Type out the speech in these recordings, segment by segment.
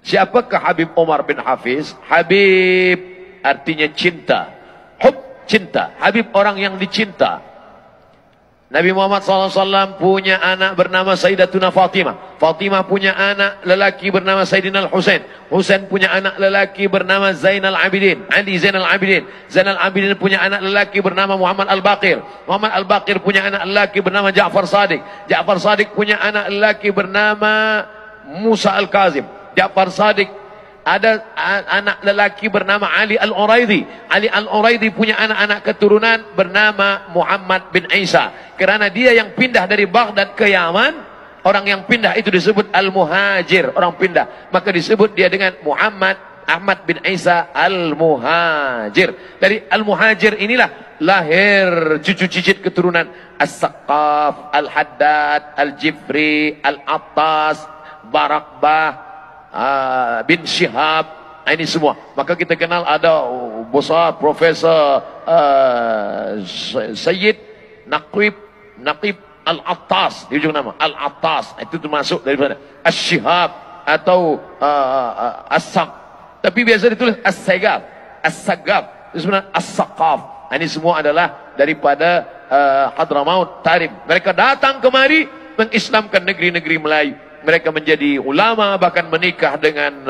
Siapakah Habib Omar bin Hafiz? Habib artinya cinta. Hub, cinta. Habib orang yang dicinta. Nabi Muhammad SAW punya anak bernama Sayyidatuna Fatimah. Fatimah punya anak lelaki bernama Sayyidina Al-Husain. Husain punya anak lelaki bernama Zainal Abidin. Ali Zainal Abidin. Zainal Abidin punya anak lelaki bernama Muhammad Al-Baqir. Muhammad Al-Baqir punya anak lelaki bernama Ja'far Sadiq. Ja'far Sadiq punya anak lelaki bernama Musa Al-Kazim. Ja'far Sadiq ada anak lelaki bernama Ali Al-Uraidi. Ali Al-Uraidi punya anak-anak keturunan bernama Muhammad bin Isa. Kerana dia yang pindah dari Baghdad ke Yaman, orang yang pindah itu disebut Al-Muhajir, orang pindah. Maka disebut dia dengan Muhammad Ahmad bin Isa Al-Muhajir. Dari Al-Muhajir inilah lahir cucu cicit keturunan As-Saqqaf, Al-Haddad, Al-Jifri, Al-Attas, Barakbah, bin Syihab, ini semua. Maka kita kenal ada besar Profesor Sayyid Naqib Al-Attas, di ujung nama Al-Attas, itu termasuk daripada As-Syihab atau As-Saq, tapi biasa ditulis As-Sagab, As-Sagab, itu sebenarnya As-Saqqaf. Ini semua adalah daripada Hadramaut, Tarim. Mereka datang kemari mengislamkan negeri-negeri Melayu. Mereka menjadi ulama, bahkan menikah dengan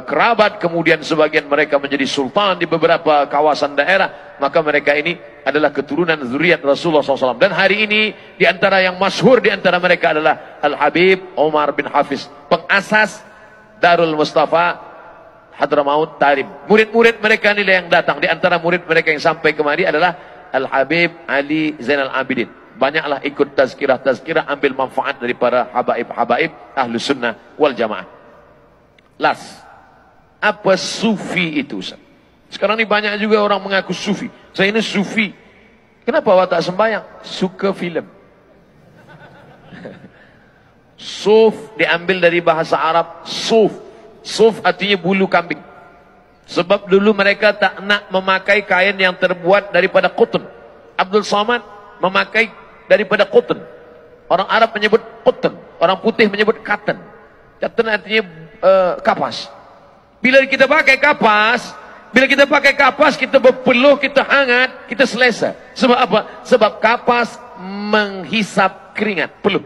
kerabat. Kemudian sebagian mereka menjadi sultan di beberapa kawasan daerah. Maka mereka ini adalah keturunan zuriat Rasulullah SAW. Dan hari ini di antara yang masyhur di antara mereka adalah Al-Habib Omar bin Hafiz, pengasas Darul Mustafa Hadramaut Tarim. Murid-murid mereka inilah yang datang. Di antara murid mereka yang sampai kemari adalah Al-Habib Ali Zainal Abidin. Banyaklah ikut tazkirah-tazkirah, ambil manfaat dari para habaib-habaib ahlu sunnah wal jamaah. Las, apa sufi itu, Ustaz? Sekarang ini banyak juga orang mengaku sufi. Saya ini sufi. Kenapa awak tak sembahyang? Suka filem. Suf diambil dari bahasa Arab suf. Suf artinya bulu kambing. Sebab dulu mereka tak nak memakai kain yang terbuat daripada qutn. Abdul Samad memakai daripada cotton. Orang Arab menyebut cotton, orang putih menyebut cotton. Cotton artinya kapas. Bila kita pakai kapas, kita berpeluh, kita hangat, kita selesa. Sebab apa? Sebab kapas menghisap keringat, peluh.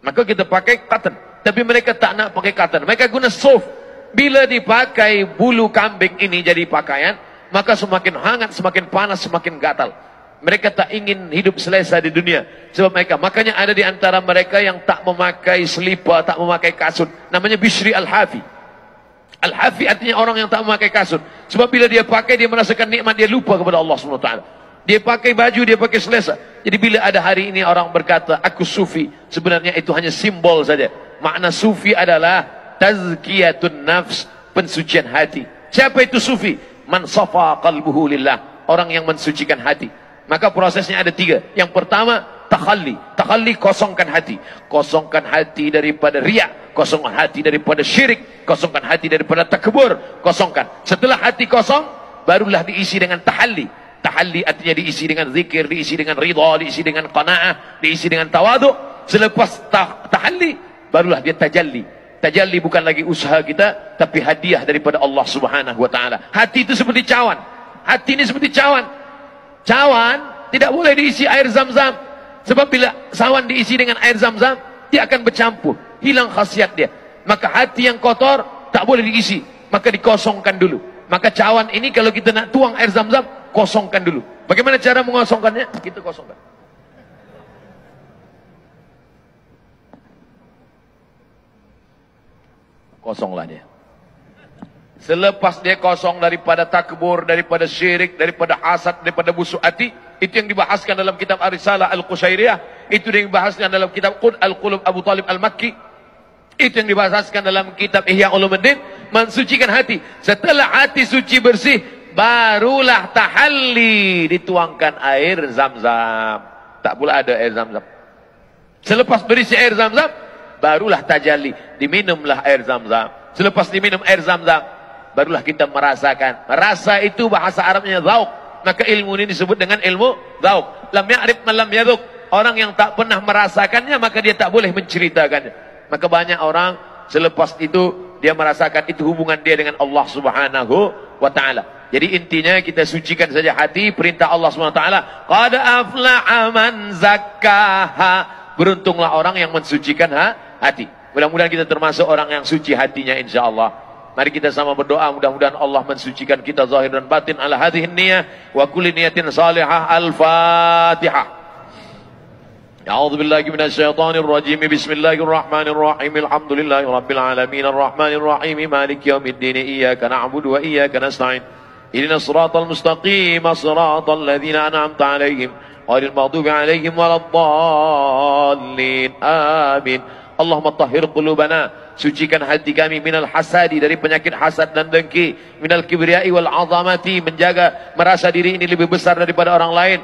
Maka kita pakai cotton. Tapi mereka tak nak pakai cotton. Mereka guna suf. Bila dipakai bulu kambing ini jadi pakaian, maka semakin hangat, semakin panas, semakin gatal. Mereka tak ingin hidup selesa di dunia. Sebab mereka, makanya ada di antara mereka yang tak memakai selipar, tak memakai kasut. Namanya Bishri Al-Hafi. Al-Hafi artinya orang yang tak memakai kasut. Sebab bila dia pakai, dia merasakan nikmat, dia lupa kepada Allah SWT. Dia pakai baju, dia pakai selesa. Jadi bila ada hari ini orang berkata, aku sufi, sebenarnya itu hanya simbol saja. Makna sufi adalah tazkiyatun nafs, pensucian hati. Siapa itu sufi? Man safa qalbuhu lillah, orang yang mensucikan hati. Maka prosesnya ada 3. Yang pertama, takhalli. Takhalli, kosongkan hati. Kosongkan hati daripada riak. Kosongkan hati daripada syirik. Kosongkan hati daripada takbur. Kosongkan. Setelah hati kosong, barulah diisi dengan tahalli. Tahalli artinya diisi dengan zikir, diisi dengan ridha, diisi dengan qanaah, diisi dengan tawaduk. Selepas tahalli, barulah dia tajalli. Tajalli bukan lagi usaha kita, tapi hadiah daripada Allah Subhanahu wa taala. Hati itu seperti cawan. Hati ini seperti cawan. Cawan tidak boleh diisi air zam-zam. Sebab bila cawan diisi dengan air zam-zam, dia akan bercampur, hilang khasiat dia. Maka hati yang kotor tak boleh diisi, maka dikosongkan dulu. Maka cawan ini kalau kita nak tuang air zam-zam, kosongkan dulu. Bagaimana cara mengosongkannya? Kita kosongkan. Kosonglah dia. Selepas dia kosong daripada takbur, daripada syirik, daripada hasad, daripada busuk hati, itu yang dibahaskan dalam kitab Ar-Risalah Al-Qushairiyah, itu yang dibahaskan dalam kitab Al-Qulub Abu Talib Al-Makki, itu yang dibahaskan dalam kitab Ihya Ulumuddin, mensucikan hati. Setelah hati suci bersih, barulah tahalli, dituangkan air zam-zam. Tak pula ada air zam-zam. Selepas berisi air zam-zam, barulah tajalli, diminumlah air zam-zam. Selepas diminum air zam-zam, barulah kita merasakan. Rasa itu bahasa Arabnya zauk. Maka ilmu ini disebut dengan ilmu zauk. Lam ya'rif man lam yadhuk. Orang yang tak pernah merasakannya, maka dia tak boleh menceritakannya. Maka banyak orang selepas itu dia merasakan itu hubungan dia dengan Allah Subhanahu wa taala. Jadi intinya kita sucikan saja hati, perintah Allah Subhanahu wa taala, qad aflaha man zakkaha. Beruntunglah orang yang mensucikan hati. Mudah-mudahan kita termasuk orang yang suci hatinya insyaallah. Mari kita sama berdoa, mudah-mudahan Allah mensucikan kita zahir dan batin ala hadhihi niyah wa kulli niyatin salihah. Al-Fatihah. A'udzu billahi minasyaitonir rajim. Bismillahirrahmanirrahim. Alhamdulillahi rabbil alamin arrahmanir rahim maliki yaumiddin iyyaka na'budu wa iyyaka nasta'in. Ihdinas siratal mustaqim siratal ladzina an'amta 'alaihim ghairil maghdubi 'alaihim waladdallin. Amin. Allahumma tahhir qulubana, sucikan hati kami minal hasadi, dari penyakit hasad dan dengki, minal kibriyai wal 'azamati, menjaga merasa diri ini lebih besar daripada orang lain.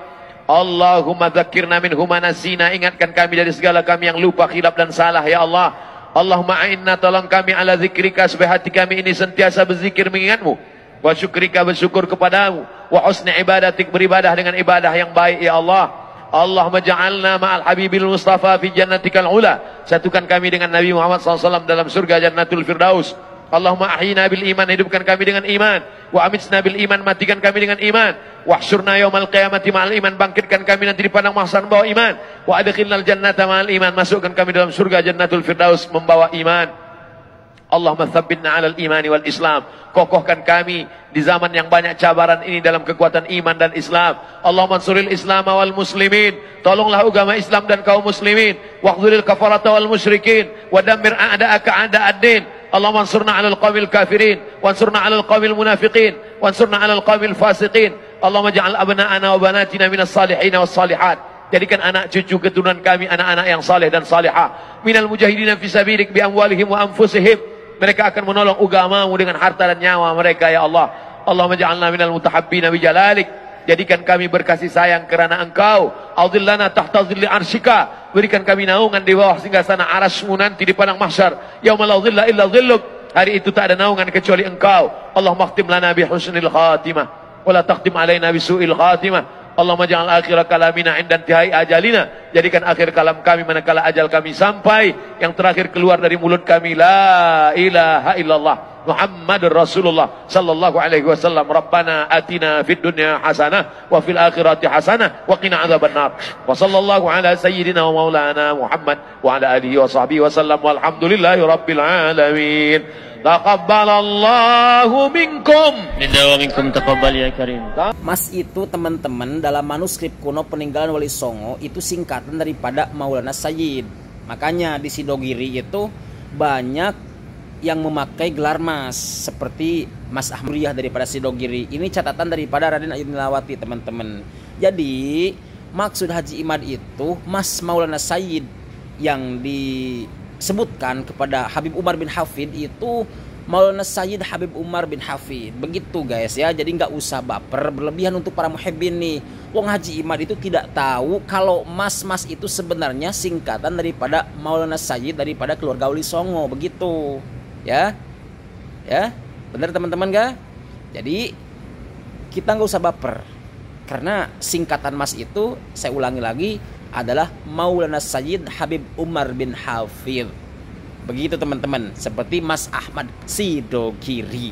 Allahumma dzakirna minhu ma nasina, ingatkan kami dari segala kami yang lupa, khilaf dan salah ya Allah. Allahumma a'inna, tolong kami ala zikrika, supaya hati kami ini sentiasa berzikir mengingatmu, wa syukrika, bersyukur kepadamu, wa husni ibadatik, beribadah dengan ibadah yang baik ya Allah. Allahumma ja'alna ma'al habibil mustafa fi jannatikal ula, satukan kami dengan Nabi Muhammad SAW dalam surga Jannatul Firdaus. Allahumma ahyina bil iman, hidupkan kami dengan iman, wa amitsna bil iman, matikan kami dengan iman, wahsyurna yaumal qiyamati ma'al iman, bangkitkan kami nanti di padang mahsyar membawa iman, wa adkhilnal jannata ma'al iman, masukkan kami dalam surga Jannatul Firdaus membawa iman. Allahumma tsabbitna 'alal imani wal Islam, kokohkan kami di zaman yang banyak cabaran ini dalam kekuatan iman dan Islam. Allahumma ansuril Islam wal muslimin, tolonglah agama Islam dan kaum muslimin. Waqdhuril kafarata wal musyrikin, wa dammir a'da'aka a'da'ad-din. Allahumma ansurna 'alal qaumil kafirin, wansurna 'alal qaumil munafiqin, wansurna 'alal qaumil fasiqin. Allahumma ja'al abna'ana wa banatina minas salihin was salihat, jadikan anak cucu keturunan kami anak-anak yang saleh dan salihah. Minal mujahidina fi sabilik bi amwalihim wa anfusihim, mereka akan menolong agamamu dengan harta dan nyawa mereka ya Allah. Allahumma ja'alna minal mutahabbina bi jalalik, jadikan kami berkasih sayang kerana Engkau. Audhillana tahta dhilli arsyika, berikan kami naungan di bawah singgasana arasmu nanti di padang mahsyar. Yauma la dhilla illa dhilluk, hari itu tak ada naungan kecuali Engkau. Allahumma khtim lana bi husnil khatimah, wa la takhtim alaina bi su'il khatimah. Allahumma ja'al akhir kalamina inda intihai ajalina, jadikan akhir kalam kami manakala ajal kami sampai, yang terakhir keluar dari mulut kami la ilaha illallah Muhammadur Rasulullah sallallahu alaihi wasallam. Rabbana atina fid dunya hasanah wa fil akhirati hasanah wa qina adzabannar. Wa sallallahu ala sayyidina wa maulana Muhammad wa ala alihi wa sahbihi wasallam, walhamdulillahi rabbil alamin. Taqabbalallahu minkum. Minna wa minkum taqabbal ya karim. Mas itu teman-teman dalam manuskrip kuno peninggalan Wali Songo itu singkatan daripada Maulana Sayyid. Makanya di Sidogiri itu banyak yang memakai gelar Mas, seperti Mas Ahmadiyah daripada Sidogiri. Ini catatan daripada Raden Ayu Nilawati teman-teman. Jadi maksud Haji Imad itu Mas Maulana Sayyid yang disebutkan kepada Habib Umar bin Hafid itu Maulana Sayyid Habib Umar bin Hafid. Begitu guys ya. Jadi nggak usah baper berlebihan untuk para muhibbin nih. Wong Haji Imad itu tidak tahu kalau mas-mas itu sebenarnya singkatan daripada Maulana Sayyid daripada keluarga Wali Songo. Begitu ya. Ya, benar teman-teman ga? Jadi kita nggak usah baper, karena singkatan mas itu, saya ulangi lagi, adalah Maulana Sayyid Habib Umar bin Hafid. Begitu teman-teman, seperti Mas Ahmad Sidogiri.